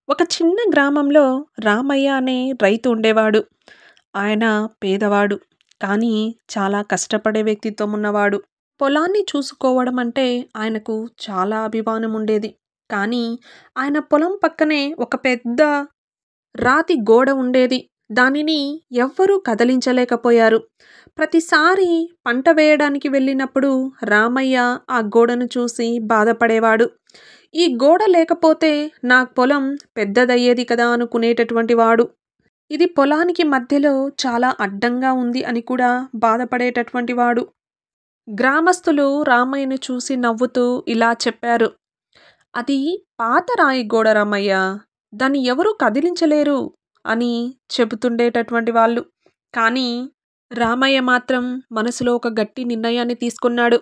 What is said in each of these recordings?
ఒక చిన్న గ్రామంలో రామయ్య అనే రైతు ఉండేవాడు. ఆయన పేదవాడు. కానీ చాలా కష్టపడే వ్యక్తిత్వం ఉన్నవాడు. పొలాన్ని చూసుకోవడం అంటే ఆయనకు చాలా అభిమానం ఉండేది. కానీ ఆయన పొలం పక్కనే ఒక పెద్ద రాతి గోడ ఉండేది. దానిని ఎవ్వరూ కదలించలేకపోయారు. ప్రతిసారి పంట వేయడానికి వెళ్ళినప్పుడు రామయ్య ఆ గోడను చూసి బాధపడేవాడు. ఈ గోడ లేకపోతే నా పొలం పెద్దదయ్యేది కదా అనుకునేటటువంటి వాడు. ఇది పొలానికి మధ్యలో చాలా అడ్డంగా ఉంది అని కూడా బాధపడేటటువంటి వాడు. గ్రామస్తులు రామయ్యను చూసి నవ్వుతూ ఇలా చెప్పారు. అది పాత రాయి గోడ రామయ్య. దాన్ని ఎవరూ కదిలించలేరు అని చెబుతుండేటటువంటి వాళ్ళు. కానీ రామయ్య మాత్రం మనసులో ఒక గట్టి నిర్ణయాన్ని తీసుకున్నాడు.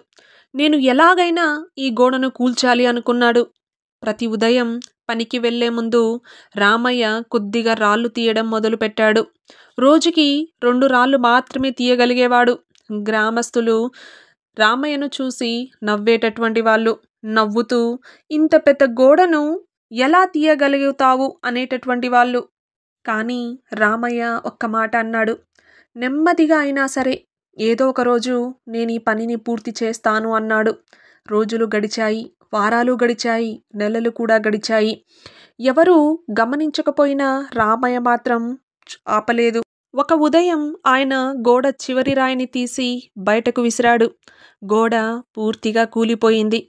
నేను ఎలాగైనా ఈ గోడను కూల్చాలి అనుకున్నాడు. ప్రతి ఉదయం పనికి వెళ్లే ముందు రామయ్య కొద్దిగా రాళ్ళు తీయడం మొదలుపెట్టాడు. రోజుకి 2 రాళ్ళు మాత్రమే తీయగలిగేవాడు. గ్రామస్తులు రామయ్యను చూసి నవ్వేటటువంటి వాళ్ళు. నవ్వుతూ ఇంత పెద్ద గోడను ఎలా తీయగలుగుతావు అనేటటువంటి వాళ్ళు. కానీ రామయ్య ఒక్క మాట అన్నాడు. నెమ్మదిగా అయినా సరే ఏదో ఒక రోజు నేను ఈ పనిని పూర్తి చేస్తాను అన్నాడు. రోజులు గడిచాయి, వారాలు గడిచాయి, నెలలు కూడా గడిచాయి. ఎవరూ గమనించకపోయినా రామయ్య మాత్రం ఆపలేదు. ఒక ఉదయం ఆయన గోడ చివరి రాయిని తీసి బయటకు విసిరాడు. గోడ పూర్తిగా కూలిపోయింది.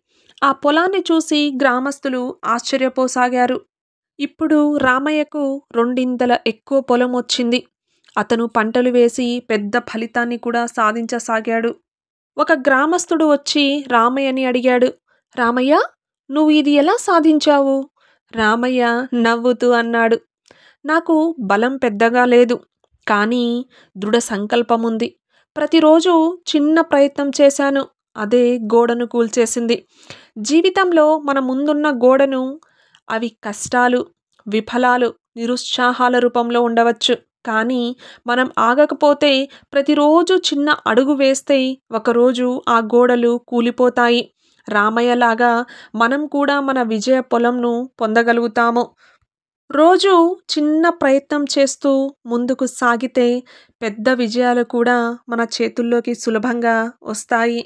ఆ పొలాన్ని చూసి గ్రామస్తులు ఆశ్చర్యపోసాగారు. ఇప్పుడు రామయ్యకు 2 ఎక్కువ పొలం వచ్చింది. అతను పంటలు వేసి పెద్ద ఫలితాన్ని కూడా సాధించసాగాడు. ఒక గ్రామస్తుడు వచ్చి రామయ్యని అడిగాడు. రామయ్య, నువ్వు ఇది ఎలా సాధించావు? రామయ్య నవ్వుతూ అన్నాడు. నాకు బలం పెద్దగా లేదు, కానీ దృఢ సంకల్పం ఉంది. ప్రతిరోజు చిన్న ప్రయత్నం చేశాను. అదే గోడను కూల్చేసింది. జీవితంలో మన ముందున్న గోడను అవి కష్టాలు, విఫలాలు, నిరుత్సాహాల రూపంలో ఉండవచ్చు. కానీ మనం ఆగకపోతే, ప్రతిరోజు చిన్న అడుగు వేస్తే ఒకరోజు ఆ గోడలు కూలిపోతాయి. రామయ్యలాగా మనం కూడా మన విజయ పొలంను పొందగలుగుతాము. రోజు చిన్న ప్రయత్నం చేస్తూ ముందుకు సాగితే పెద్ద విజయాలు కూడా మన చేతుల్లోకి సులభంగా వస్తాయి.